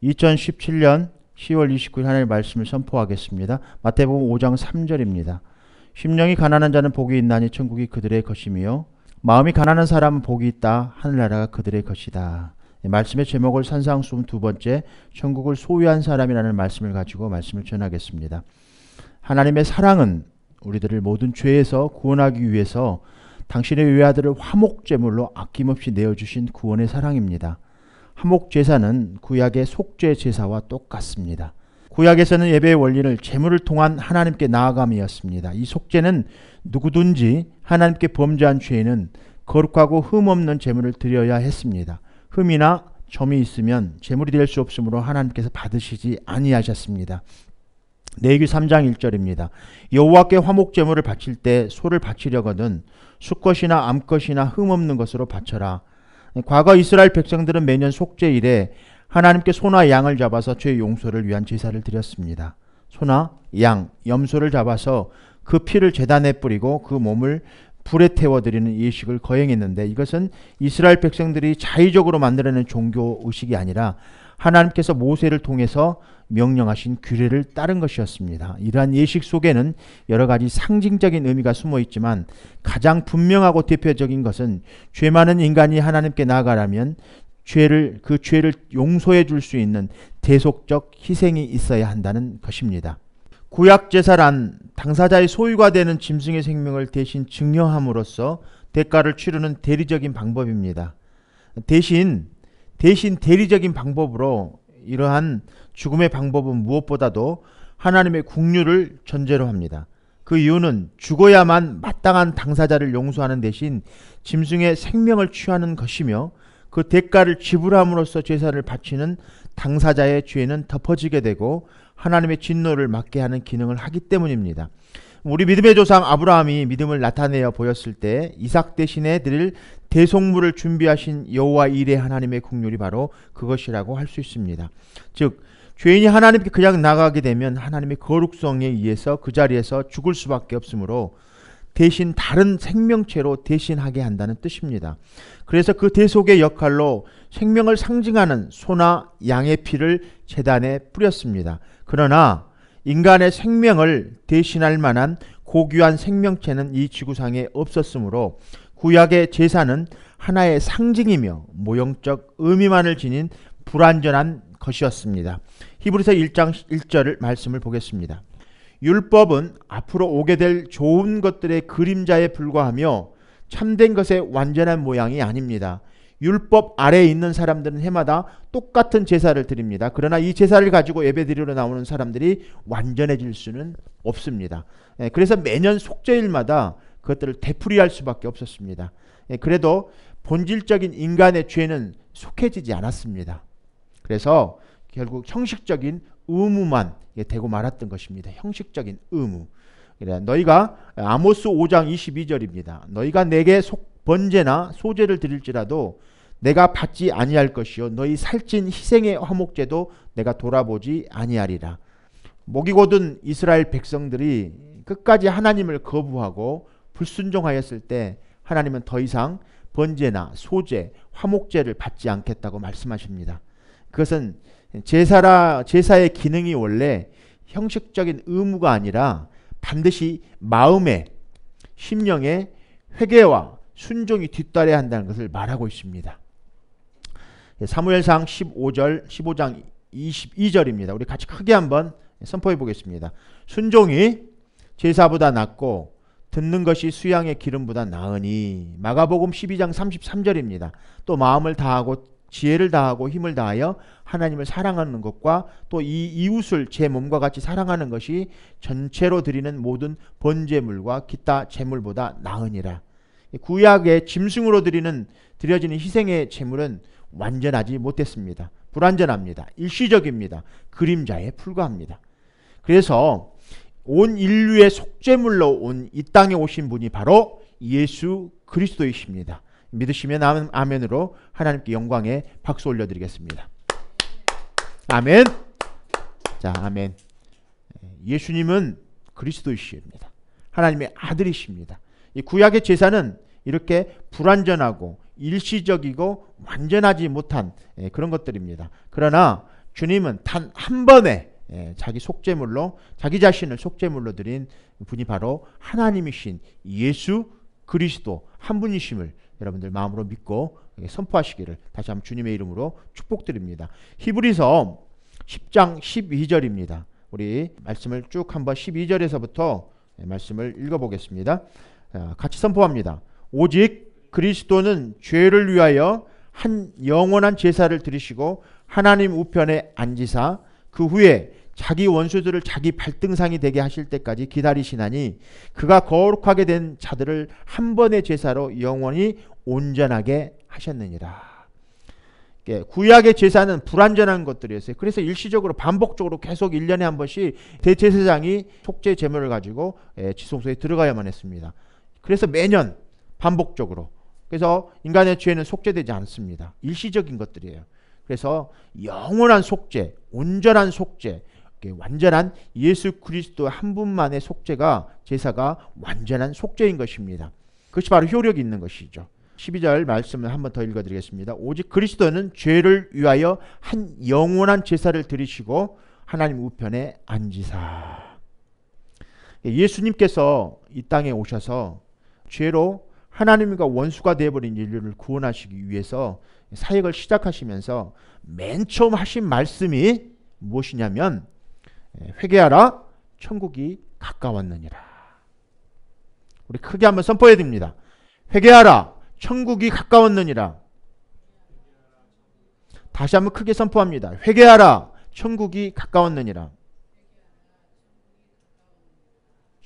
2017년 10월 29일 하나님의 말씀을 선포하겠습니다. 마태복음 5장 3절입니다. 심령이 가난한 자는 복이 있나니 천국이 그들의 것이며 마음이 가난한 사람은 복이 있다 하늘나라가 그들의 것이다. 말씀의 제목을 산상수훈 두 번째, 천국을 소유한 사람이라는 말씀을 가지고 말씀을 전하겠습니다. 하나님의 사랑은 우리들을 모든 죄에서 구원하기 위해서 당신의 외아들을 화목제물로 아낌없이 내어주신 구원의 사랑입니다. 화목제사는 구약의 속죄제사와 똑같습니다. 구약에서는 예배의 원리를 제물을 통한 하나님께 나아감이었습니다. 이 속죄는 누구든지 하나님께 범죄한 죄인은 거룩하고 흠없는 제물을 드려야 했습니다. 흠이나 점이 있으면 제물이 될 수 없으므로 하나님께서 받으시지 아니하셨습니다. 레위기 3장 1절입니다. 여호와께 화목제물을 바칠 때 소를 바치려거든 수컷이나 암컷이나 흠없는 것으로 바쳐라. 과거 이스라엘 백성들은 매년 속죄일에 하나님께 소나 양을 잡아서 죄 용서를 위한 제사를 드렸습니다. 소나 양, 염소를 잡아서 그 피를 제단에 뿌리고 그 몸을 불에 태워드리는 예식을 거행했는데 이것은 이스라엘 백성들이 자의적으로 만들어낸 종교 의식이 아니라 하나님께서 모세를 통해서 명령하신 규례를 따른 것이었습니다. 이러한 예식 속에는 여러 가지 상징적인 의미가 숨어 있지만 가장 분명하고 대표적인 것은 죄 많은 인간이 하나님께 나아가려면 그 죄를 용서해 줄 수 있는 대속적 희생이 있어야 한다는 것입니다. 구약 제사란 당사자의 소유가 되는 짐승의 생명을 대신 증여함으로써 대가를 치르는 대리적인 방법입니다. 대신 대리적인 방법으로 이러한 죽음의 방법은 무엇보다도 하나님의 긍휼을 전제로 합니다. 그 이유는 죽어야만 마땅한 당사자를 용서하는 대신 짐승의 생명을 취하는 것이며 그 대가를 지불함으로써 제사를 바치는 당사자의 죄는 덮어지게 되고 하나님의 진노를 막게 하는 기능을 하기 때문입니다. 우리 믿음의 조상 아브라함이 믿음을 나타내어 보였을 때 이삭 대신에 드릴 대속물을 준비하신 여호와 이레 하나님의 긍휼이 바로 그것이라고 할 수 있습니다. 즉 죄인이 하나님께 그냥 나가게 되면 하나님의 거룩성에 의해서 그 자리에서 죽을 수밖에 없으므로 대신 다른 생명체로 대신하게 한다는 뜻입니다. 그래서 그 대속의 역할로 생명을 상징하는 소나 양의 피를 제단에 뿌렸습니다. 그러나 인간의 생명을 대신할 만한 고귀한 생명체는 이 지구상에 없었으므로 구약의 제사는 하나의 상징이며 모형적 의미만을 지닌 불완전한 것이었습니다. 히브리서 1장 1절 말씀을 보겠습니다. 율법은 앞으로 오게 될 좋은 것들의 그림자에 불과하며 참된 것의 완전한 모양이 아닙니다. 율법 아래에 있는 사람들은 해마다 똑같은 제사를 드립니다. 그러나 이 제사를 가지고 예배드리러 나오는 사람들이 완전해질 수는 없습니다. 그래서 매년 속죄일마다 그것들을 되풀이할 수밖에 없었습니다. 그래도 본질적인 인간의 죄는 속해지지 않았습니다. 그래서 결국 형식적인 의무만 되고 말았던 것입니다. 형식적인 의무. 너희가 아모스 5장 22절입니다. 너희가 내게 번제나 소제를 드릴지라도 내가 받지 아니할 것이요 너희 살찐 희생의 화목제도 내가 돌아보지 아니하리라. 목이 곧은 이스라엘 백성들이 끝까지 하나님을 거부하고 불순종하였을 때 하나님은 더 이상 번제나 소제, 화목제를 받지 않겠다고 말씀하십니다. 그것은 제사의 기능이 원래 형식적인 의무가 아니라 반드시 마음의 심령의 회개와 순종이 뒤따라야 한다는 것을 말하고 있습니다. 사무엘상 15장 22절입니다. 우리 같이 크게 한번 선포해 보겠습니다. 순종이 제사보다 낫고 듣는 것이 수양의 기름보다 나으니. 마가복음 12장 33절입니다. 또 마음을 다하고 지혜를 다하고 힘을 다하여 하나님을 사랑하는 것과 또 이 이웃을 제 몸과 같이 사랑하는 것이 전체로 드리는 모든 번제물과 기타 제물보다 나으니라. 구약의 짐승으로 드려지는 희생의 제물은 완전하지 못했습니다. 불완전합니다. 일시적입니다. 그림자에 불과합니다. 그래서 온 인류의 속죄물로 온 이 땅에 오신 분이 바로 예수 그리스도이십니다. 믿으시면 아멘으로 하나님께 영광의 박수 올려드리겠습니다. 아멘. 자, 아멘. 예수님은 그리스도이십니다. 하나님의 아들이십니다. 이 구약의 제사는 이렇게 불완전하고 일시적이고 완전하지 못한 그런 것들입니다. 그러나 주님은 단 한 번에 자기 속죄물로 자기 자신을 속죄물로 드린 분이 바로 하나님이신 예수 그리스도 한 분이심을 여러분들 마음으로 믿고 선포하시기를 다시 한번 주님의 이름으로 축복드립니다. 히브리서 10장 12절입니다. 우리 말씀을 쭉 한번 12절에서부터 말씀을 읽어보겠습니다. 같이 선포합니다. 오직 그리스도는 죄를 위하여 한 영원한 제사를 드리시고 하나님 우편에 앉으사 그 후에 자기 원수들을 자기 발등상이 되게 하실 때까지 기다리시나니 그가 거룩하게 된 자들을 한 번의 제사로 영원히 온전하게 하셨느니라. 구약의 제사는 불완전한 것들이었어요. 그래서 일시적으로 반복적으로 계속 1년에 한 번씩 대제사장이 속죄 제물을 가지고 지성소에 들어가야만 했습니다. 그래서 매년 반복적으로. 그래서 인간의 죄는 속죄되지 않습니다. 일시적인 것들이에요. 그래서 영원한 속죄, 온전한 속죄, 완전한 예수 그리스도 한 분만의 속죄가 제사가 완전한 속죄인 것입니다. 그것이 바로 효력이 있는 것이죠. 12절 말씀을 한번 더 읽어드리겠습니다. 오직 그리스도는 죄를 위하여 한 영원한 제사를 드리시고 하나님 우편에 앉으사. 예수님께서 이 땅에 오셔서 죄로 하나님과 원수가 되어버린 인류를 구원하시기 위해서 사역을 시작하시면서 맨 처음 하신 말씀이 무엇이냐면 회개하라 천국이 가까웠느니라. 우리 크게 한번 선포해야 됩니다. 회개하라 천국이 가까웠느니라. 다시 한번 크게 선포합니다. 회개하라 천국이 가까웠느니라.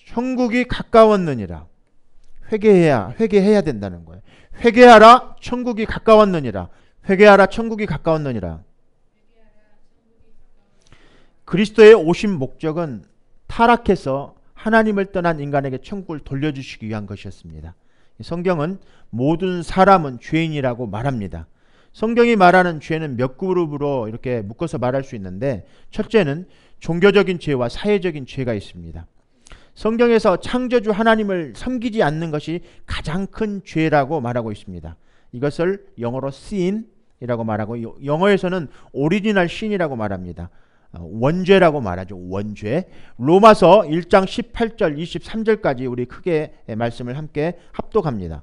천국이 가까웠느니라. 회개해야 된다는 거예요. 회개하라 천국이 가까웠느니라. 회개하라 천국이 가까웠느니라. 그리스도의 오신 목적은 타락해서 하나님을 떠난 인간에게 천국을 돌려주시기 위한 것이었습니다. 성경은 모든 사람은 죄인이라고 말합니다. 성경이 말하는 죄는 몇 그룹으로 이렇게 묶어서 말할 수 있는데, 첫째는 종교적인 죄와 사회적인 죄가 있습니다. 성경에서 창조주 하나님을 섬기지 않는 것이 가장 큰 죄라고 말하고 있습니다. 이것을 영어로 sin이라고 말하고, 영어에서는 오리지널 sin이라고 말합니다. 원죄라고 말하죠. 원죄. 로마서 1장 18절 23절까지 우리 크게 말씀을 함께 합독합니다.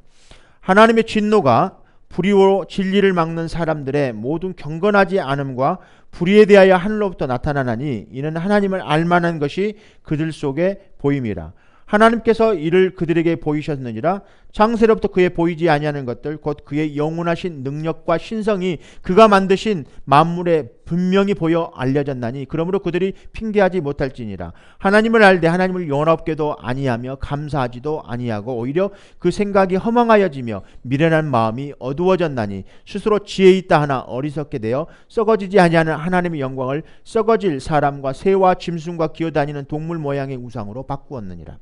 하나님의 진노가 불의로 진리를 막는 사람들의 모든 경건하지 않음과 불의에 대하여 하늘로부터 나타나나니 이는 하나님을 알만한 것이 그들 속에 보임이라. 하나님께서 이를 그들에게 보이셨느니라. 창세로부터 그의 보이지 아니하는 것들 곧 그의 영원하신 능력과 신성이 그가 만드신 만물에 분명히 보여 알려졌나니 그러므로 그들이 핑계하지 못할지니라. 하나님을 알되 하나님을 영원하게도 아니하며 감사하지도 아니하고 오히려 그 생각이 허망하여지며 미련한 마음이 어두워졌나니 스스로 지혜 있다 하나 어리석게 되어 썩어지지 아니하는 하나님의 영광을 썩어질 사람과 새와 짐승과 기어다니는 동물 모양의 우상으로 바꾸었느니라.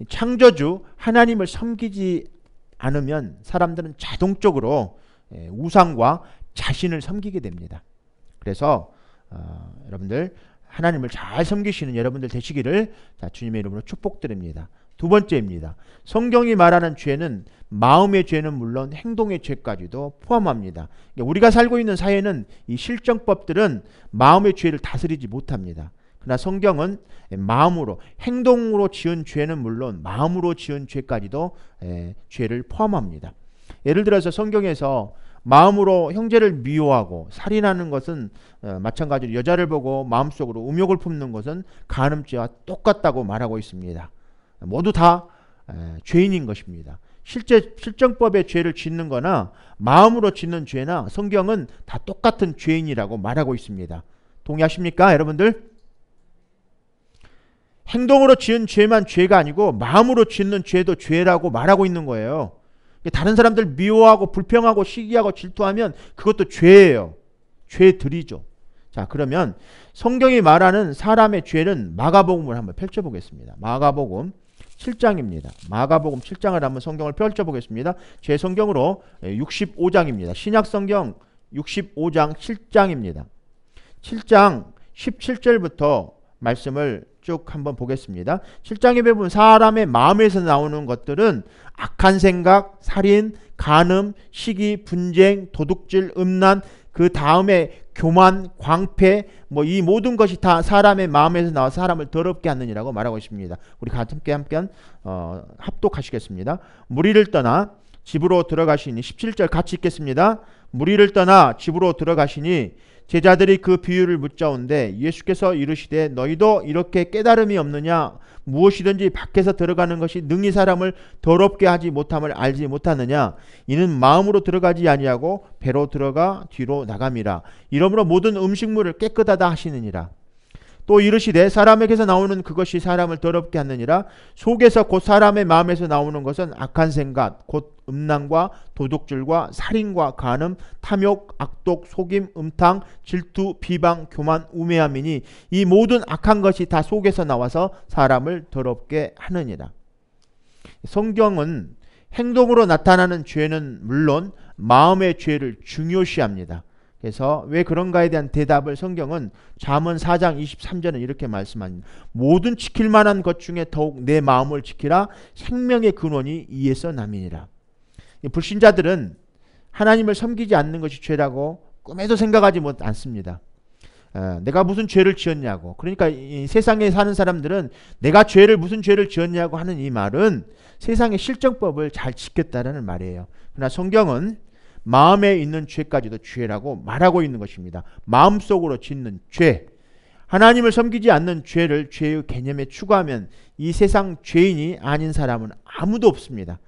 창조주 하나님을 섬기지 않으면 사람들은 자동적으로 우상과 자신을 섬기게 됩니다. 그래서 여러분들 하나님을 잘 섬기시는 여러분들 되시기를 주님의 이름으로 축복드립니다. 두 번째입니다. 성경이 말하는 죄는 마음의 죄는 물론 행동의 죄까지도 포함합니다. 우리가 살고 있는 사회는 이 실정법들은 마음의 죄를 다스리지 못합니다. 그러나 성경은 마음으로, 행동으로 지은 죄는 물론 마음으로 지은 죄까지도 죄를 포함합니다. 예를 들어서 성경에서 마음으로 형제를 미워하고 살인하는 것은 마찬가지로 여자를 보고 마음속으로 음욕을 품는 것은 간음죄와 똑같다고 말하고 있습니다. 모두 다 죄인인 것입니다. 실정법의 죄를 짓는 거나 마음으로 짓는 죄나 성경은 다 똑같은 죄인이라고 말하고 있습니다. 동의하십니까, 여러분들? 행동으로 지은 죄만 죄가 아니고 마음으로 짓는 죄도 죄라고 말하고 있는 거예요. 다른 사람들 미워하고 불평하고 시기하고 질투하면 그것도 죄예요. 죄들이죠. 자, 그러면 성경이 말하는 사람의 죄는 마가복음을 한번 펼쳐보겠습니다. 마가복음 7장입니다. 마가복음 7장을 한번 성경을 펼쳐보겠습니다. 제 성경으로 65장입니다. 신약성경 65장 7장입니다. 7장 17절부터 말씀을 쭉 한번 보겠습니다. 7장에 보면 사람의 마음에서 나오는 것들은 악한 생각, 살인, 간음, 시기, 분쟁, 도둑질, 음란, 그 다음에 교만, 광패, 뭐 이 모든 것이 다 사람의 마음에서 나와 사람을 더럽게 하느니라고 말하고 있습니다. 우리 함께 합독하시겠습니다. 무리를 떠나 집으로 들어가시니 17절 같이 읽겠습니다. 무리를 떠나 집으로 들어가시니 제자들이 그 비유를 묻자온데 예수께서 이르시되 너희도 이렇게 깨달음이 없느냐? 무엇이든지 밖에서 들어가는 것이 능히 사람을 더럽게 하지 못함을 알지 못하느냐? 이는 마음으로 들어가지 아니하고 배로 들어가 뒤로 나감이라. 이러므로 모든 음식물을 깨끗하다 하시느니라. 또 이르시되 사람에게서 나오는 그것이 사람을 더럽게 하느니라. 속에서 곧 사람의 마음에서 나오는 것은 악한 생각 곧 음란과 도둑질과 살인과 간음 탐욕 악독 속임 음탕 질투 비방 교만 우매함이니 이 모든 악한 것이 다 속에서 나와서 사람을 더럽게 하느니라. 성경은 행동으로 나타나는 죄는 물론 마음의 죄를 중요시합니다. 그래서 왜 그런가에 대한 대답을 성경은 잠언 4장 23절은 이렇게 말씀합니다. 모든 지킬 만한 것 중에 더욱 내 마음을 지키라. 생명의 근원이 이에서 남이니라. 불신자들은 하나님을 섬기지 않는 것이 죄라고 꿈에도 생각하지 않습니다. 내가 무슨 죄를 지었냐고. 그러니까 이 세상에 사는 사람들은 내가 무슨 죄를 지었냐고 하는 이 말은 세상의 실정법을 잘 지켰다는 말이에요. 그러나 성경은 마음에 있는 죄까지도 죄라고 말하고 있는 것입니다. 마음속으로 짓는 죄, 하나님을 섬기지 않는 죄를 죄의 개념에 추가하면 이 세상 죄인이 아닌 사람은 아무도 없습니다.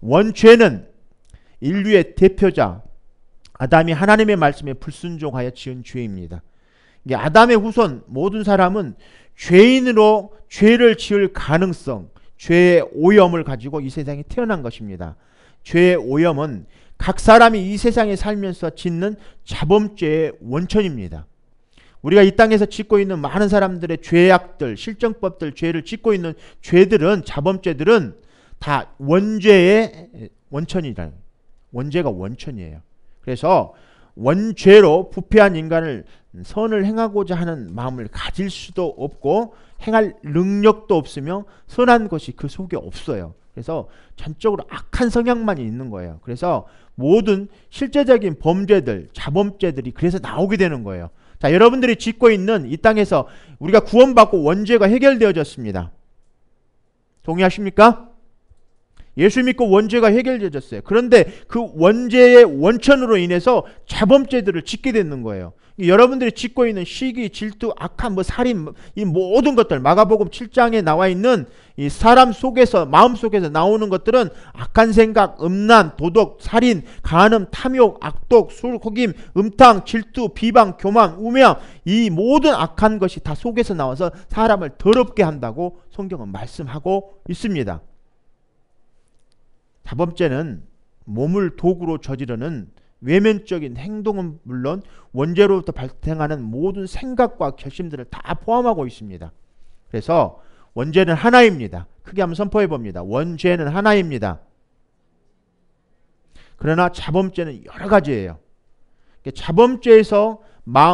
원죄는 인류의 대표자 아담이 하나님의 말씀에 불순종하여 지은 죄입니다. 이게 아담의 후손 모든 사람은 죄인으로 죄를 지을 가능성, 죄의 오염을 가지고 이 세상에 태어난 것입니다. 죄의 오염은 각 사람이 이 세상에 살면서 짓는 자범죄의 원천입니다. 우리가 이 땅에서 짓고 있는 많은 사람들의 죄악들, 실정법들, 죄를 짓고 있는 죄들은, 자범죄들은 다 원죄의 원천이라. 원죄가 원천이에요. 그래서 원죄로 부패한 인간을 선을 행하고자 하는 마음을 가질 수도 없고 행할 능력도 없으며 선한 것이 그 속에 없어요. 그래서 전적으로 악한 성향만 있는 거예요. 그래서 모든 실제적인 범죄들, 자범죄들이 그래서 나오게 되는 거예요. 자, 여러분들이 짓고 있는 이 땅에서 우리가 구원받고 원죄가 해결되어졌습니다. 동의하십니까? 예수 믿고 원죄가 해결되어졌어요. 그런데 그 원죄의 원천으로 인해서 자범죄들을 짓게 되는 거예요. 여러분들이 짓고 있는 시기, 질투, 악한, 살인, 이 모든 것들, 마가복음 7장에 나와 있는 이 사람 속에서, 마음 속에서 나오는 것들은 악한 생각, 음란, 도덕, 살인, 간음, 탐욕, 악독, 술, 속임, 음탕, 질투, 비방, 교만, 우매함, 이 모든 악한 것이 다 속에서 나와서 사람을 더럽게 한다고 성경은 말씀하고 있습니다. 자범죄는 몸을 도구로 저지르는 외면적인 행동은 물론 원죄로부터 발생하는 모든 생각과 결심들을 다 포함하고 있습니다. 그래서 원죄는 하나입니다. 크게 한번 선포해 봅니다. 원죄는 하나입니다. 그러나 자범죄는 여러 가지예요.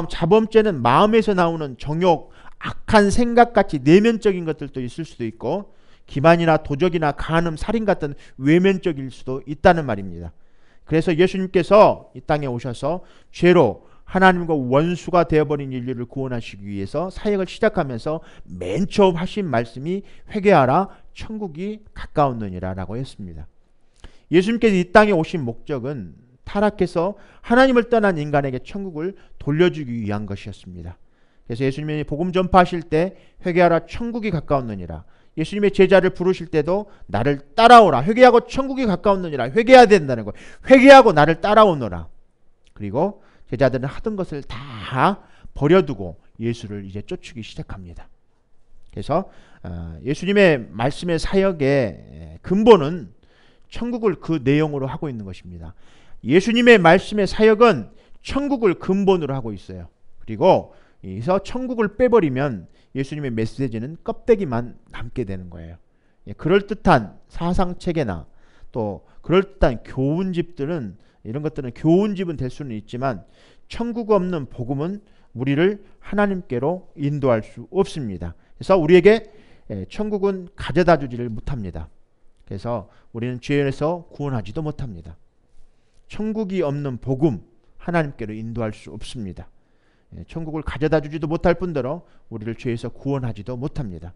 자범죄는 마음에서 나오는 정욕, 악한 생각같이 내면적인 것들도 있을 수도 있고 기만이나 도적이나 간음, 살인 같은 외면적일 수도 있다는 말입니다. 그래서 예수님께서 이 땅에 오셔서 죄로 하나님과 원수가 되어버린 인류를 구원하시기 위해서 사역을 시작하면서 맨 처음 하신 말씀이 회개하라 천국이 가까웠느니라 라고 했습니다. 예수님께서 이 땅에 오신 목적은 타락해서 하나님을 떠난 인간에게 천국을 돌려주기 위한 것이었습니다. 그래서 예수님이 복음 전파하실 때 회개하라 천국이 가까웠느니라, 예수님의 제자를 부르실 때도 나를 따라오라, 회개하고 천국이 가까웠느니라, 회개해야 된다는 거예요. 회개하고 나를 따라오너라. 그리고 제자들은 하던 것을 다 버려두고 예수를 이제 쫓기 시작합니다. 그래서 예수님의 말씀의 사역의 근본은 천국을 그 내용으로 하고 있는 것입니다. 예수님의 말씀의 사역은 천국을 근본으로 하고 있어요. 그리고 여기서 천국을 빼버리면 예수님의 메시지는 껍데기만 남게 되는 거예요. 그럴듯한 사상체계나 또 그럴듯한 교훈집들은, 이런 것들은 교훈집은 될 수는 있지만 천국 없는 복음은 우리를 하나님께로 인도할 수 없습니다. 그래서 우리에게 천국은 가져다 주지를 못합니다. 그래서 우리는 죄에서 구원하지도 못합니다. 천국이 없는 복음, 하나님께로 인도할 수 없습니다. 천국을 가져다 주지도 못할 뿐더러 우리를 죄에서 구원하지도 못합니다.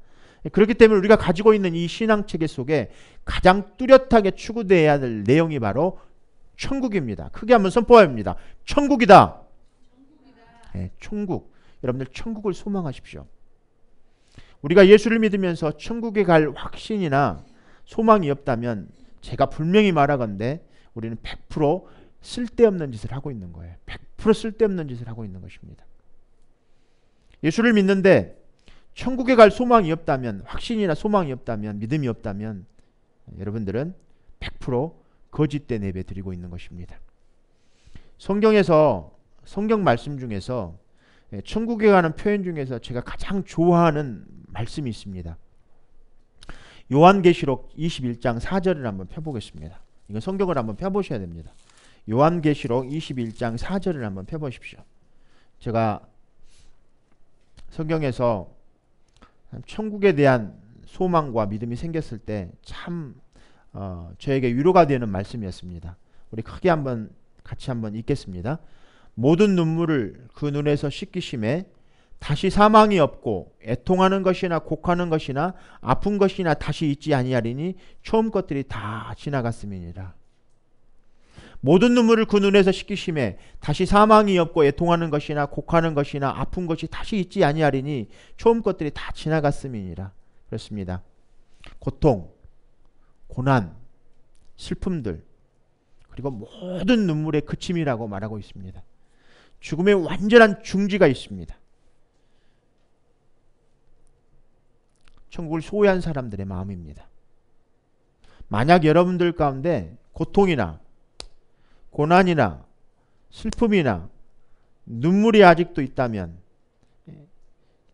그렇기 때문에 우리가 가지고 있는 이 신앙체계 속에 가장 뚜렷하게 추구되어야 될 내용이 바로 천국입니다. 크게 한번 선포합니다. 천국이다. 천국. 여러분들 천국을 소망하십시오. 우리가 예수를 믿으면서 천국에 갈 확신이나 소망이 없다면 제가 분명히 말하건대 우리는 100% 쓸데없는 짓을 하고 있는 거예요. 100% 쓸데없는 짓을 하고 있는 것입니다. 예수를 믿는데 천국에 갈 소망이 없다면, 확신이나 소망이 없다면, 믿음이 없다면 여러분들은 100% 거짓된 예배 드리고 있는 것입니다. 성경에서, 성경 말씀 중에서 천국에 가는 표현 중에서 제가 가장 좋아하는 말씀이 있습니다. 요한계시록 21장 4절을 한번 펴보겠습니다. 이건 성경을 한번 펴보셔야 됩니다. 요한계시록 21장 4절을 한번 펴보십시오. 제가 성경에서 천국에 대한 소망과 믿음이 생겼을 때 참 저에게 위로가 되는 말씀이었습니다. 우리 크게 한번 같이 한번 읽겠습니다. 모든 눈물을 그 눈에서 씻기심에 다시 사망이 없고 애통하는 것이나 곡하는 것이나 아픈 것이나 다시 있지 아니하리니 처음 것들이 다 지나갔음이니라. 모든 눈물을 그 눈에서 씻기심에 다시 사망이 없고 애통하는 것이나 곡하는 것이나 아픈 것이 다시 있지 아니하리니 처음 것들이 다 지나갔음이니라. 그렇습니다. 고통, 고난, 슬픔들, 그리고 모든 눈물의 그침이라고 말하고 있습니다. 죽음의 완전한 중지가 있습니다. 천국을 소유한 사람들의 마음입니다. 만약 여러분들 가운데 고통이나 고난이나 슬픔이나 눈물이 아직도 있다면,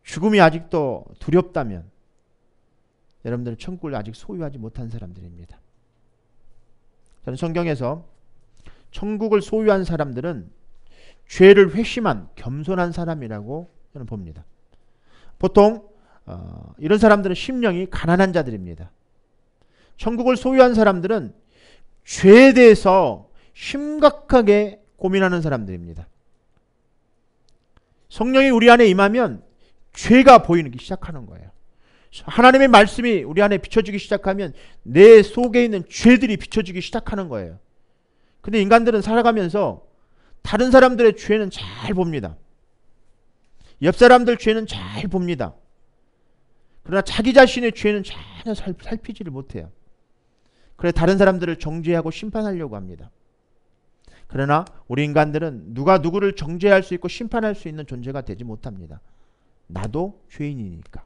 죽음이 아직도 두렵다면 여러분들은 천국을 아직 소유하지 못한 사람들입니다. 저는 성경에서 천국을 소유한 사람들은 죄를 회심한 겸손한 사람이라고 저는 봅니다. 보통 이런 사람들은 심령이 가난한 자들입니다. 천국을 소유한 사람들은 죄에 대해서 심각하게 고민하는 사람들입니다. 성령이 우리 안에 임하면 죄가 보이기 시작하는 거예요. 하나님의 말씀이 우리 안에 비춰지기 시작하면 내 속에 있는 죄들이 비춰지기 시작하는 거예요. 근데 인간들은 살아가면서 다른 사람들의 죄는 잘 봅니다. 옆 사람들 죄는 잘 봅니다. 그러나 자기 자신의 죄는 전혀 살피지를 못해요. 그래 다른 사람들을 정죄하고 심판하려고 합니다. 그러나 우리 인간들은 누가 누구를 정죄할 수 있고 심판할 수 있는 존재가 되지 못합니다. 나도 죄인이니까.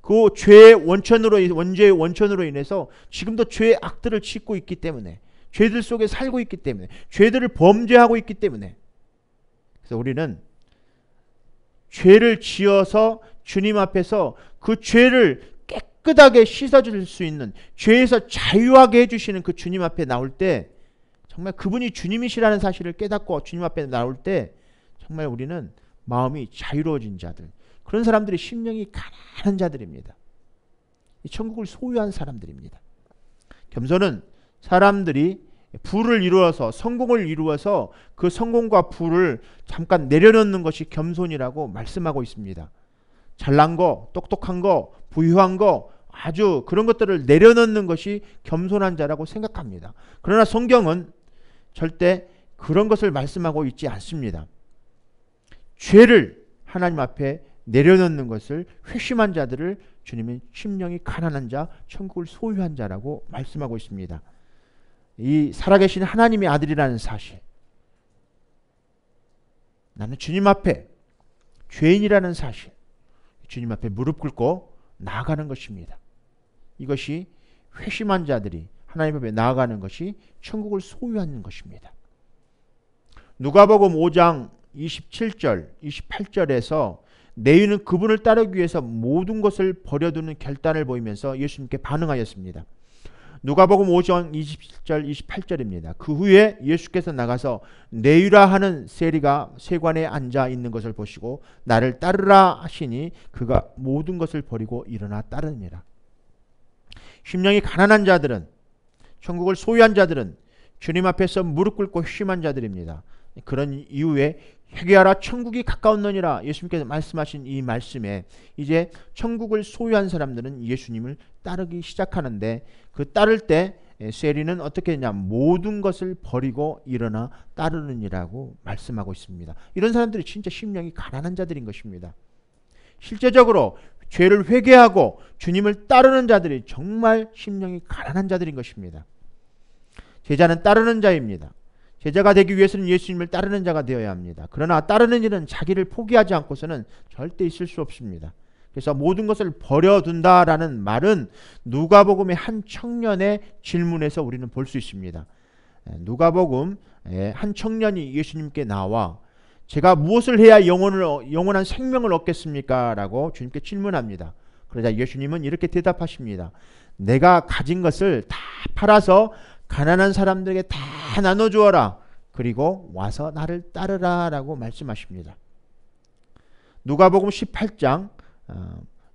그 죄의 원죄의 원천으로 인해서 지금도 죄의 악들을 짓고 있기 때문에, 죄들 속에 살고 있기 때문에, 죄들을 범죄하고 있기 때문에, 그래서 우리는 죄를 지어서 주님 앞에서 그 죄를 깨끗하게 씻어줄 수 있는, 죄에서 자유하게 해주시는 그 주님 앞에 나올 때, 정말 그분이 주님이시라는 사실을 깨닫고 주님 앞에 나올 때 정말 우리는 마음이 자유로워진 자들, 그런 사람들이 심령이 가난한 자들입니다. 이 천국을 소유한 사람들입니다. 겸손은 사람들이 부를 이루어서, 성공을 이루어서 그 성공과 부를 잠깐 내려놓는 것이 겸손이라고 말씀하고 있습니다. 잘난 거, 똑똑한 거, 부유한 거, 아주 그런 것들을 내려놓는 것이 겸손한 자라고 생각합니다. 그러나 성경은 절대 그런 것을 말씀하고 있지 않습니다. 죄를 하나님 앞에 내려놓는 것을, 회심한 자들을 주님은 심령이 가난한 자, 천국을 소유한 자라고 말씀하고 있습니다. 이 살아계신 하나님의 아들이라는 사실, 나는 주님 앞에 죄인이라는 사실, 주님 앞에 무릎 꿇고 나아가는 것입니다. 이것이 회심한 자들이 하나님 앞에 나아가는 것이 천국을 소유하는 것입니다. 누가복음 5장 27절, 28절에서 내인은 그분을 따르기 위해서 모든 것을 버려두는 결단을 보이면서 예수님께 반응하였습니다. 누가복음 5장 27절, 28절입니다. 그 후에 예수께서 나가서 내유라 하는 세리가 세관에 앉아 있는 것을 보시고 나를 따르라 하시니 그가 모든 것을 버리고 일어나 따르니라. 심령이 가난한 자들은, 천국을 소유한 자들은 주님 앞에서 무릎 꿇고 회심한 자들입니다. 그런 이후에 회개하라 천국이 가까웠느니라 예수님께서 말씀하신 이 말씀에 이제 천국을 소유한 사람들은 예수님을 따르기 시작하는데 그 따를 때 세리는 어떻게 했냐? 모든 것을 버리고 일어나 따르느니라고 말씀하고 있습니다. 이런 사람들이 진짜 심령이 가난한 자들인 것입니다. 실제적으로 죄를 회개하고 주님을 따르는 자들이 정말 심령이 가난한 자들인 것입니다. 제자는 따르는 자입니다. 제자가 되기 위해서는 예수님을 따르는 자가 되어야 합니다. 그러나 따르는 일은 자기를 포기하지 않고서는 절대 있을 수 없습니다. 그래서 모든 것을 버려둔다라는 말은 누가복음의 한 청년의 질문에서 우리는 볼 수 있습니다. 누가복음 한 청년이 예수님께 나와 제가 무엇을 해야 영원한 생명을 얻겠습니까? 라고 주님께 질문합니다. 그러자 예수님은 이렇게 대답하십니다. 내가 가진 것을 다 팔아서 가난한 사람들에게 다 나눠주어라. 그리고 와서 나를 따르라 라고 말씀하십니다. 누가복음 18장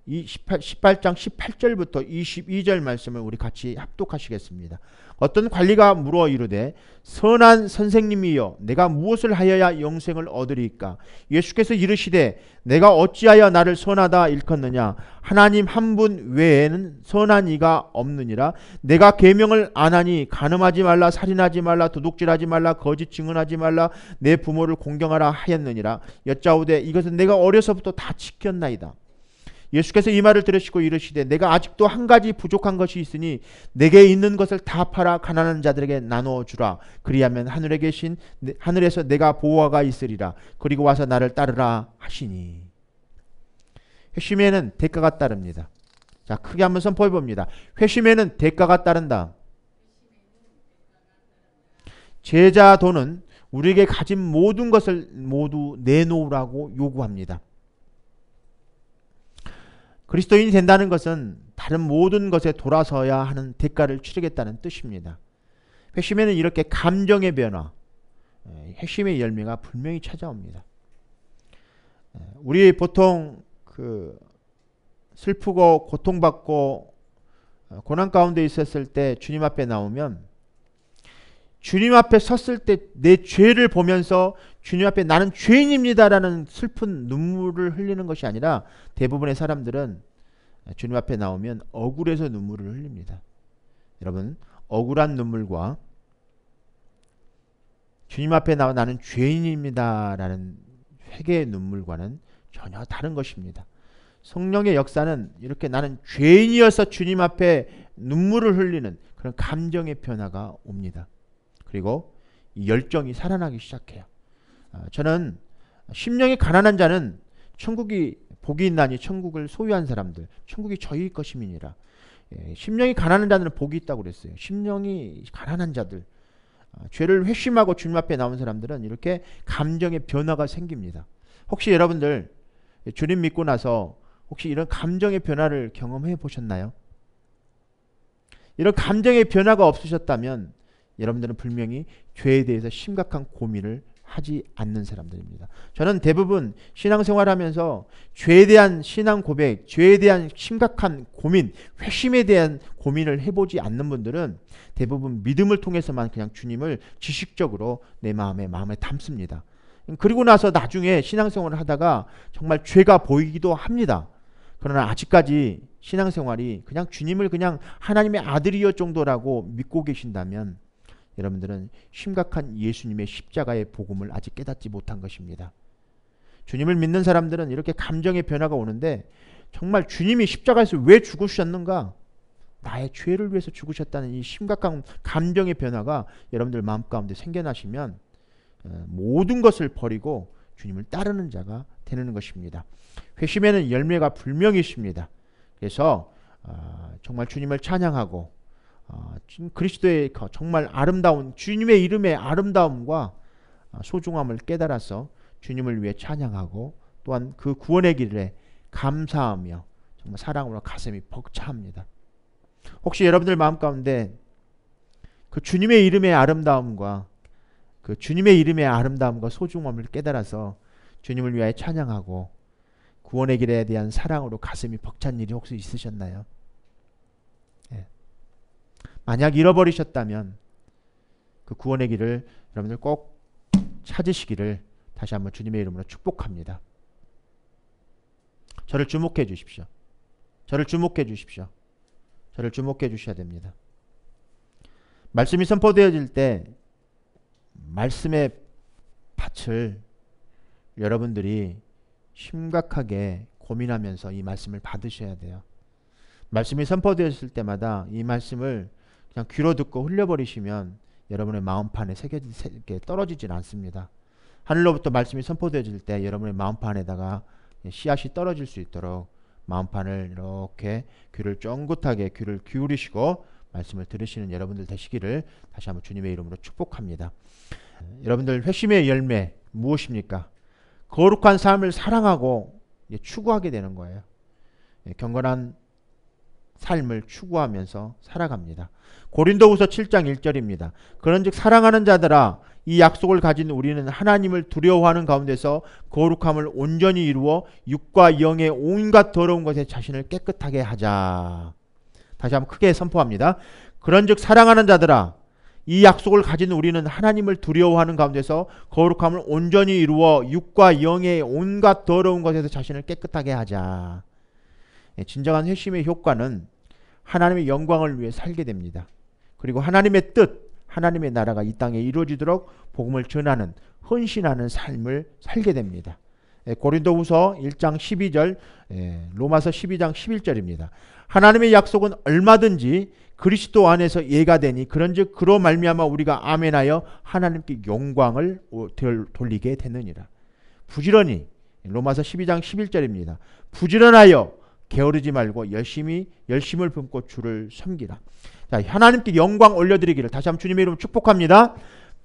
18절부터 22절 말씀을 우리 같이 합독하시겠습니다. 어떤 관리가 물어 이르되 선한 선생님이여 내가 무엇을 하여야 영생을 얻으리까? 예수께서 이르시되 내가 어찌하여 나를 선하다 일컫느냐? 하나님 한 분 외에는 선한 이가 없느니라. 내가 계명을 안 하니 간음하지 말라, 살인하지 말라, 도둑질하지 말라, 거짓 증언하지 말라, 내 부모를 공경하라 하였느니라. 여짜오되 이것은 내가 어려서부터 다 지켰나이다. 예수께서 이 말을 들으시고 이르시되 내가 아직도 한 가지 부족한 것이 있으니 내게 있는 것을 다 팔아 가난한 자들에게 나누어 주라. 그리하면 하늘에서 내가 보호가 있으리라. 그리고 와서 나를 따르라 하시니. 회심에는 대가가 따릅니다. 자, 크게 한번 선포해 봅니다. 회심에는 대가가 따른다. 제자 도는 우리에게 가진 모든 것을 모두 내놓으라고 요구합니다. 그리스도인이 된다는 것은 다른 모든 것에 돌아서야 하는 대가를 치르겠다는 뜻입니다. 회심에는 이렇게 감정의 변화, 회심의 열매가 분명히 찾아옵니다. 우리 보통 슬프고 고통받고 고난 가운데 있었을 때 주님 앞에 나오면 주님 앞에 섰을 때 내 죄를 보면서 주님 앞에 나는 죄인입니다라는 슬픈 눈물을 흘리는 것이 아니라 대부분의 사람들은 주님 앞에 나오면 억울해서 눈물을 흘립니다. 여러분, 억울한 눈물과 주님 앞에 나와 나는 죄인입니다라는 회개의 눈물과는 전혀 다른 것입니다. 성령의 역사는 이렇게 나는 죄인이어서 주님 앞에 눈물을 흘리는 그런 감정의 변화가 옵니다. 그리고 이 열정이 살아나기 시작해요. 저는 심령이 가난한 자는 천국이 복이 있나니 천국을 소유한 사람들, 천국이 저희 것임이니라. 심령이 가난한 자는 복이 있다고 그랬어요. 심령이 가난한 자들, 죄를 회심하고 주님 앞에 나온 사람들은 이렇게 감정의 변화가 생깁니다. 혹시 여러분들 주님 믿고 나서 혹시 이런 감정의 변화를 경험해 보셨나요? 이런 감정의 변화가 없으셨다면 여러분들은 분명히 죄에 대해서 심각한 고민을 하지 않는 사람들입니다. 저는 대부분 신앙생활하면서 죄에 대한 신앙 고백, 죄에 대한 심각한 고민, 회심에 대한 고민을 해보지 않는 분들은 대부분 믿음을 통해서만 그냥 주님을 지식적으로 내 마음에 담습니다. 그리고 나서 나중에 신앙생활을 하다가 정말 죄가 보이기도 합니다. 그러나 아직까지 신앙생활이 그냥 주님을 그냥 하나님의 아들이여 정도라고 믿고 계신다면 여러분들은 심각한 예수님의 십자가의 복음을 아직 깨닫지 못한 것입니다. 주님을 믿는 사람들은 이렇게 감정의 변화가 오는데 정말 주님이 십자가에서 왜 죽으셨는가? 나의 죄를 위해서 죽으셨다는 이 심각한 감정의 변화가 여러분들 마음 가운데 생겨나시면 모든 것을 버리고 주님을 따르는 자가 되는 것입니다. 회심에는 열매가 분명히 있습니다. 그래서 정말 주님을 찬양하고 그리스도의 정말 아름다운 주님의 이름의 아름다움과 소중함을 깨달아서 주님을 위해 찬양하고 또한 그 구원의 길에 감사하며 정말 사랑으로 가슴이 벅차합니다. 혹시 여러분들 마음 가운데 그 주님의 이름의 아름다움과 소중함을 깨달아서 주님을 위하여 찬양하고 구원의 길에 대한 사랑으로 가슴이 벅찬 일이 혹시 있으셨나요? 만약 잃어버리셨다면 그 구원의 길을 여러분들 꼭 찾으시기를 다시 한번 주님의 이름으로 축복합니다. 저를 주목해 주십시오. 저를 주목해 주십시오. 저를 주목해 주셔야 됩니다. 말씀이 선포되어질 때 말씀의 밭을 여러분들이 심각하게 고민하면서 이 말씀을 받으셔야 돼요. 말씀이 선포되었을 때마다 이 말씀을 그냥 귀로 듣고 흘려버리시면 여러분의 마음판에 떨어지질 않습니다. 하늘로부터 말씀이 선포되어질 때 여러분의 마음판에다가 씨앗이 떨어질 수 있도록 마음판을 이렇게 귀를 쫑긋하게 귀를 기울이시고 말씀을 들으시는 여러분들 되시기를 다시 한번 주님의 이름으로 축복합니다. 여러분들 회심의 열매 무엇입니까? 거룩한 삶을 사랑하고 추구하게 되는 거예요. 경건한 삶을 추구하면서 살아갑니다. 고린도후서 7장 1절입니다. 그런즉 사랑하는 자들아 이 약속을 가진 우리는 하나님을 두려워하는 가운데서 거룩함을 온전히 이루어 육과 영의 온갖 더러운 것에 자신을 깨끗하게 하자. 다시 한번 크게 선포합니다. 그런즉 사랑하는 자들아 이 약속을 가진 우리는 하나님을 두려워하는 가운데서 거룩함을 온전히 이루어 육과 영의 온갖 더러운 것에서 자신을 깨끗하게 하자. 진정한 회심의 효과는 하나님의 영광을 위해 살게 됩니다. 그리고 하나님의 뜻, 하나님의 나라가 이 땅에 이루어지도록 복음을 전하는 헌신하는 삶을 살게 됩니다. 고린도후서 1장 12절, 로마서 12장 11절입니다. 하나님의 약속은 얼마든지 그리스도 안에서 예가 되니 그런즉 그로 말미암아 우리가 아멘하여 하나님께 영광을 돌리게 되느니라. 부지런히 로마서 12장 11절입니다. 부지런하여 게으르지 말고 열심을 품고 주를 섬기라. 자, 하나님께 영광 올려드리기를 다시 한번 주님의 이름으로 축복합니다.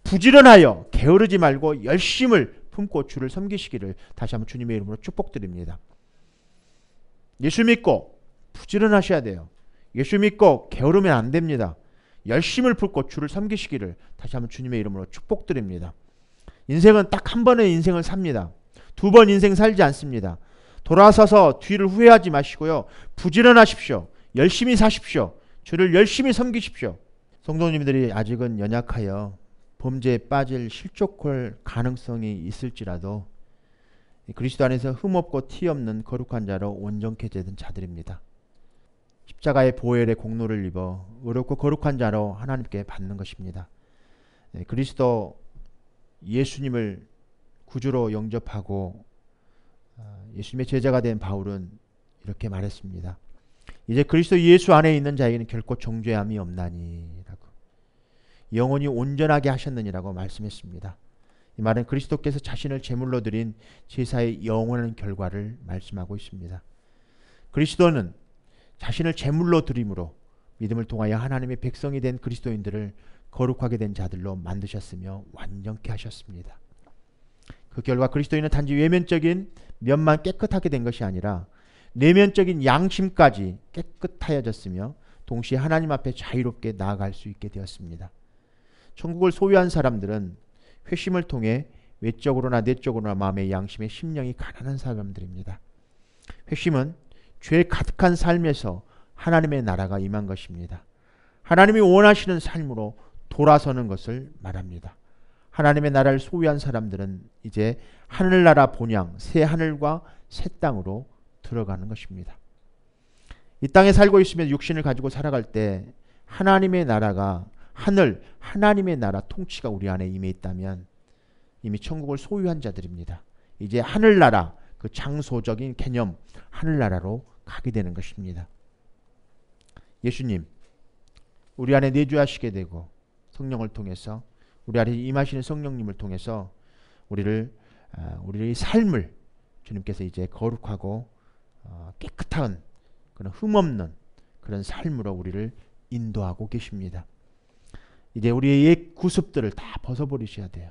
부지런하여 게으르지 말고 열심을 품고 주를 섬기시기를 다시 한번 주님의 이름으로 축복드립니다. 예수 믿고 부지런하셔야 돼요. 예수 믿고 게으르면 안 됩니다. 열심을 품고 주를 섬기시기를 다시 한번 주님의 이름으로 축복드립니다. 인생은 딱 한 번의 인생을 삽니다. 두 번 인생 살지 않습니다. 돌아서서 뒤를 후회하지 마시고요. 부지런하십시오. 열심히 사십시오. 주를 열심히 섬기십시오. 성도님들이 아직은 연약하여 범죄에 빠질 실족할 가능성이 있을지라도 그리스도 안에서 흠없고 티없는 거룩한 자로 온전케 되는 자들입니다. 십자가의 보혈의 공로를 입어 의롭고 거룩한 자로 하나님께 받는 것입니다. 그리스도 예수님을 구주로 영접하고 예수님의 제자가 된 바울은 이렇게 말했습니다. 이제 그리스도 예수 안에 있는 자에게는 결코 정죄함이 없나니라고. 영원히 온전하게 하셨느니라고 말씀했습니다. 이 말은 그리스도께서 자신을 제물로 드린 제사의 영원한 결과를 말씀하고 있습니다. 그리스도는 자신을 제물로 드림으로 믿음을 통하여 하나님의 백성이 된 그리스도인들을 거룩하게 된 자들로 만드셨으며 완전케 하셨습니다. 그 결과 그리스도인은 단지 외면적인 면만 깨끗하게 된 것이 아니라 내면적인 양심까지 깨끗하여졌으며 동시에 하나님 앞에 자유롭게 나아갈 수 있게 되었습니다. 천국을 소유한 사람들은 회심을 통해 외적으로나 내적으로나 마음의 양심의 심령이 가난한 사람들입니다. 회심은 죄 가득한 삶에서 하나님의 나라가 임한 것입니다. 하나님이 원하시는 삶으로 돌아서는 것을 말합니다. 하나님의 나라를 소유한 사람들은 이제 하늘나라 본향 새 하늘과 새 땅으로 들어가는 것입니다. 이 땅에 살고 있으면 육신을 가지고 살아갈 때 하나님의 나라가 하나님의 나라 통치가 우리 안에 임해 있다면 이미 천국을 소유한 자들입니다. 이제 하늘나라 그 장소적인 개념 하늘나라로 가게 되는 것입니다. 예수님 우리 안에 내주하시게 되고 성령을 통해서 우리 안에 임하시는 성령님을 통해서 우리의 삶을 주님께서 이제 거룩하고 깨끗한 그런 흠없는 그런 삶으로 우리를 인도하고 계십니다. 이제 우리의 옛 구습들을 다 벗어버리셔야 돼요.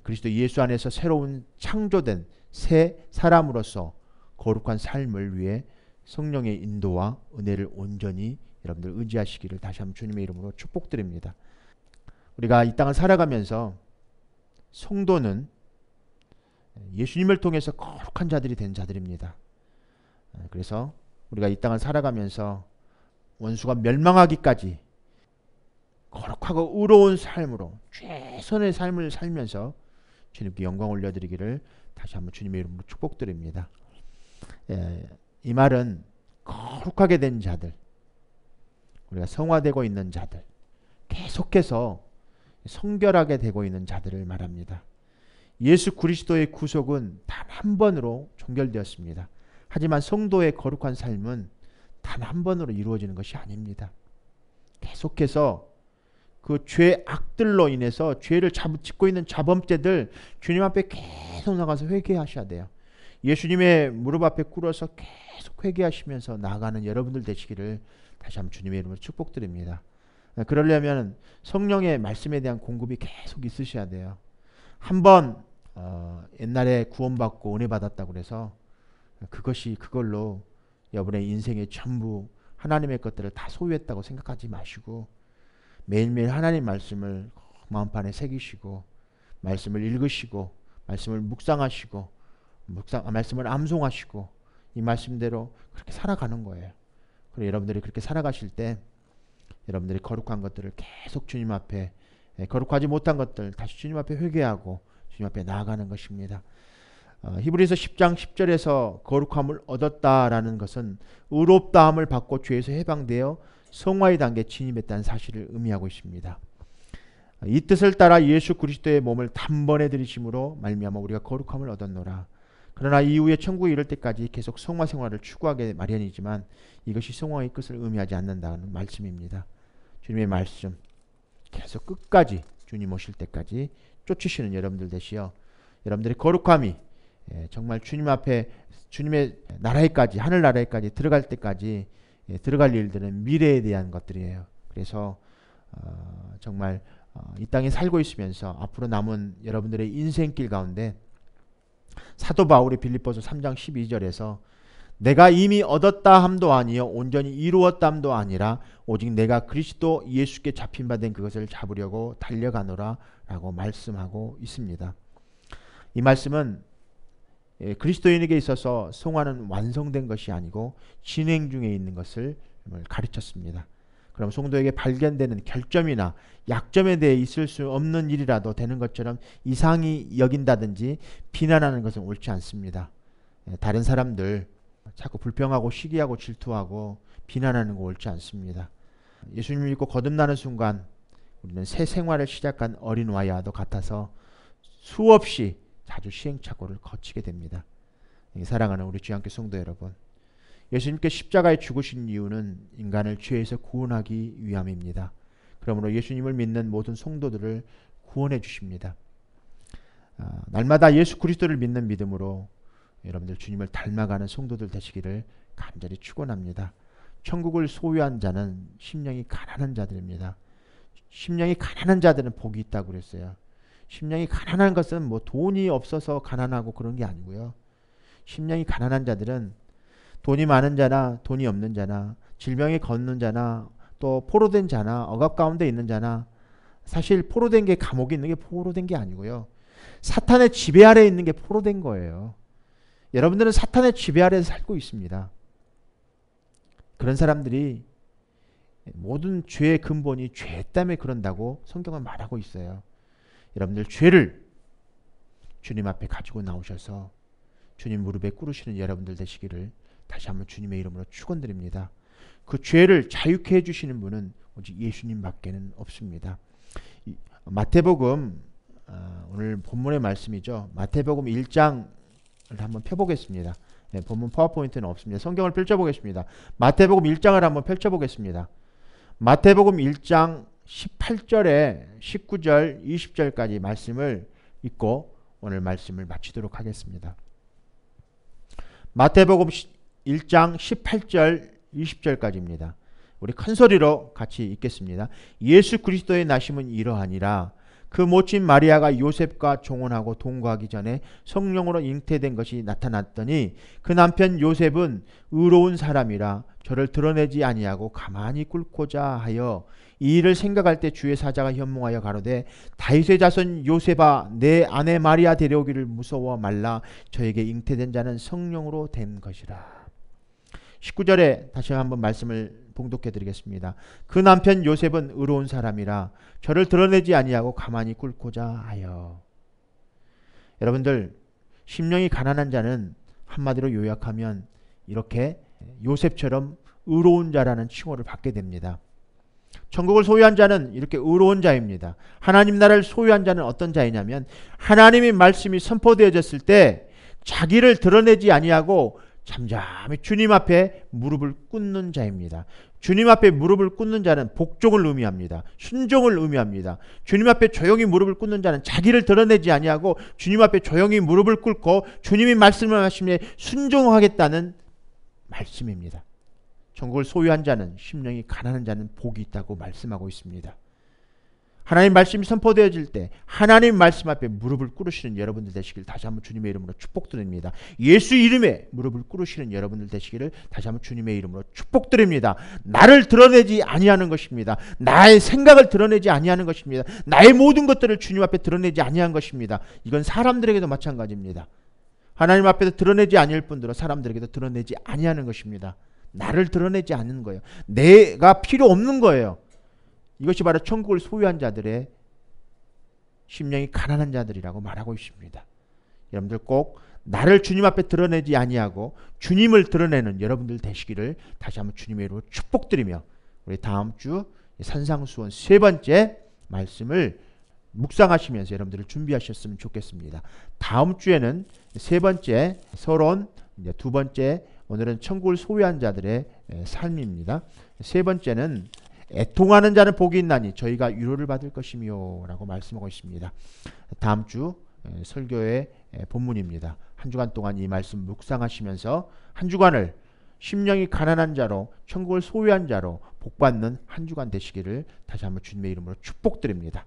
그리스도 예수 안에서 새로운 창조된 새 사람으로서 거룩한 삶을 위해 성령의 인도와 은혜를 온전히 여러분들 의지하시기를 다시 한번 주님의 이름으로 축복드립니다. 우리가 이 땅을 살아가면서 성도는 예수님을 통해서 거룩한 자들이 된 자들입니다. 그래서 우리가 이 땅을 살아가면서 원수가 멸망하기까지 거룩하고 의로운 삶으로 최선의 삶을 살면서 주님께 영광 올려드리기를 다시 한번 주님의 이름으로 축복드립니다. 이 말은 거룩하게 된 자들, 우리가 성화되고 있는 자들, 계속해서 성결하게 되고 있는 자들을 말합니다. 예수 그리스도의 구속은 단 한 번으로 종결되었습니다. 하지만 성도의 거룩한 삶은 단 한 번으로 이루어지는 것이 아닙니다. 계속해서 그 죄악들로 인해서 죄를 짓고 있는 자범죄들 주님 앞에 계속 나가서 회개하셔야 돼요. 예수님의 무릎 앞에 꿇어서 계속 회개하시면서 나아가는 여러분들 되시기를 다시 한번 주님의 이름으로 축복드립니다. 그러려면 성령의 말씀에 대한 공급이 계속 있으셔야 돼요. 한번 옛날에 구원받고 은혜 받았다고 그래서 그걸로 여러분의 인생의 전부 하나님의 것들을 다 소유했다고 생각하지 마시고 매일매일 하나님 말씀을 마음판에 새기시고 말씀을 읽으시고 말씀을 묵상하시고 말씀을 암송하시고 이 말씀대로 그렇게 살아가는 거예요. 그리고 여러분들이 그렇게 살아가실 때 여러분들이 거룩한 것들을 계속 주님 앞에, 거룩하지 못한 것들 다시 주님 앞에 회개하고 주님 앞에 나아가는 것입니다. 히브리서 10장 10절에서 거룩함을 얻었다라는 것은 의롭다함을 받고 죄에서 해방되어 성화의 단계에 진입했다는 사실을 의미하고 있습니다. 이 뜻을 따라 예수 그리스도의 몸을 단번에 들이심으로 말미암아 우리가 거룩함을 얻었노라. 그러나 이후에 천국에 이를 때까지 계속 성화 생활을 추구하게 마련이지만 이것이 성화의 끝을 의미하지 않는다는 말씀입니다. 주님의 말씀 계속 끝까지 주님 오실 때까지 쫓으시는 여러분들 되시어 여러분들의 거룩함이 정말 주님 앞에 주님의 나라에까지 하늘나라에까지 들어갈 때까지 들어갈 일들은 미래에 대한 것들이에요. 그래서 정말 이 땅에 살고 있으면서 앞으로 남은 여러분들의 인생길 가운데 사도 바울이 빌립보서 3장 12절에서 내가 이미 얻었다 함도 아니요 온전히 이루었다 함도 아니라 오직 내가 그리스도 예수께 잡힌 바 된 그것을 잡으려고 달려가노라 라고 말씀하고 있습니다. 이 말씀은 그리스도인에게 있어서 성화는 완성된 것이 아니고 진행 중에 있는 것을 가르쳤습니다. 그럼 성도에게 발견되는 결점이나 약점에 대해 있을 수 없는 일이라도 되는 것처럼 이상히 여긴다든지 비난하는 것은 옳지 않습니다. 다른 사람들 자꾸 불평하고 시기하고 질투하고 비난하는 거 옳지 않습니다. 예수님을 믿고 거듭나는 순간 우리는 새 생활을 시작한 어린 와이와도 같아서 수없이 자주 시행착오를 거치게 됩니다. 사랑하는 우리 주양교 성도 여러분, 예수님께 십자가에 죽으신 이유는 인간을 죄에서 구원하기 위함입니다. 그러므로 예수님을 믿는 모든 성도들을 구원해 주십니다. 날마다 예수 그리스도를 믿는 믿음으로 여러분들 주님을 닮아가는 성도들 되시기를 간절히 축원합니다. 천국을 소유한 자는 심령이 가난한 자들입니다. 심령이 가난한 자들은 복이 있다고 그랬어요. 심령이 가난한 것은 뭐 돈이 없어서 가난하고 그런 게 아니고요. 심령이 가난한 자들은 돈이 많은 자나 돈이 없는 자나 질병에 걷는 자나 또 포로된 자나 억압 가운데 있는 자나 사실 포로된 게 감옥에 있는 게 포로된 게 아니고요. 사탄의 지배 아래에 있는 게 포로된 거예요. 여러분들은 사탄의 지배 아래에서 살고 있습니다. 그런 사람들이 모든 죄의 근본이 죄 때문에 그런다고 성경은 말하고 있어요. 여러분들 죄를 주님 앞에 가지고 나오셔서 주님 무릎에 꿇으시는 여러분들 되시기를 다시 한번 주님의 이름으로 축원드립니다. 그 죄를 자유케 해주시는 분은 오직 예수님밖에는 없습니다. 마태복음 오늘 본문의 말씀이죠. 마태복음 1장을 한번 펴보겠습니다. 네, 본문 파워포인트는 없습니다. 성경을 펼쳐보겠습니다. 마태복음 1장을 한번 펼쳐보겠습니다. 마태복음 1장 18절에 19절 20절까지 말씀을 읽고 오늘 말씀을 마치도록 하겠습니다. 마태복음 1장 18절 20절까지입니다. 우리 큰 소리로 같이 읽겠습니다. 예수 그리스도의 나심은 이러하니라. 그 모친 마리아가 요셉과 종혼하고 동거하기 전에 성령으로 잉태된 것이 나타났더니 그 남편 요셉은 의로운 사람이라 저를 드러내지 아니하고 가만히 꿇고자 하여 이 일을 생각할 때 주의 사자가 현몽하여 가로되 다윗의 자손 요셉아 내 아내 마리아 데려오기를 무서워 말라 저에게 잉태된 자는 성령으로 된 것이라. 19절에 다시 한번 말씀을 봉독해 드리겠습니다. 그 남편 요셉은 의로운 사람이라 저를 드러내지 아니하고 가만히 꿇고자 하여. 여러분들, 심령이 가난한 자는 한마디로 요약하면 이렇게 요셉처럼 의로운 자라는 칭호를 받게 됩니다. 천국을 소유한 자는 이렇게 의로운 자입니다. 하나님 나라를 소유한 자는 어떤 자이냐면 하나님의 말씀이 선포되어졌을 때 자기를 드러내지 아니하고 잠잠히 주님 앞에 무릎을 꿇는 자입니다. 주님 앞에 무릎을 꿇는 자는 복종을 의미합니다. 순종을 의미합니다. 주님 앞에 조용히 무릎을 꿇는 자는 자기를 드러내지 아니하고 주님 앞에 조용히 무릎을 꿇고 주님이 말씀을 하시면 순종하겠다는 말씀입니다. 천국을 소유한 자는, 심령이 가난한 자는 복이 있다고 말씀하고 있습니다. 하나님 말씀이 선포되어질 때 하나님 말씀 앞에 무릎을 꿇으시는 여러분들 되시길 다시 한번 주님의 이름으로 축복드립니다. 예수 이름에 무릎을 꿇으시는 여러분들 되시기를 다시 한번 주님의 이름으로 축복드립니다. 나를 드러내지 아니하는 것입니다. 나의 생각을 드러내지 아니하는 것입니다. 나의 모든 것들을 주님 앞에 드러내지 아니하는 것입니다. 이건 사람들에게도 마찬가지입니다. 하나님 앞에서 드러내지 아니할 뿐더러 사람들에게도 드러내지 아니하는 것입니다. 나를 드러내지 않는 거예요. 내가 필요 없는 거예요. 이것이 바로 천국을 소유한 자들의 심령이 가난한 자들이라고 말하고 있습니다. 여러분들 꼭 나를 주님 앞에 드러내지 아니하고 주님을 드러내는 여러분들 되시기를 다시 한번 주님의 이름으로 축복드리며 우리 다음 주 산상수원 세 번째 말씀을 묵상하시면서 여러분들을 준비하셨으면 좋겠습니다. 다음 주에는 세 번째 서론, 이제 두 번째 오늘은 천국을 소유한 자들의 삶입니다. 세 번째는 애통하는 자는 복이 있나니 저희가 위로를 받을 것이며 라고 말씀하고 있습니다. 다음 주 설교의 본문입니다. 한 주간 동안 이 말씀 묵상하시면서 한 주간을 심령이 가난한 자로 천국을 소유한 자로 복받는 한 주간 되시기를 다시 한번 주님의 이름으로 축복드립니다.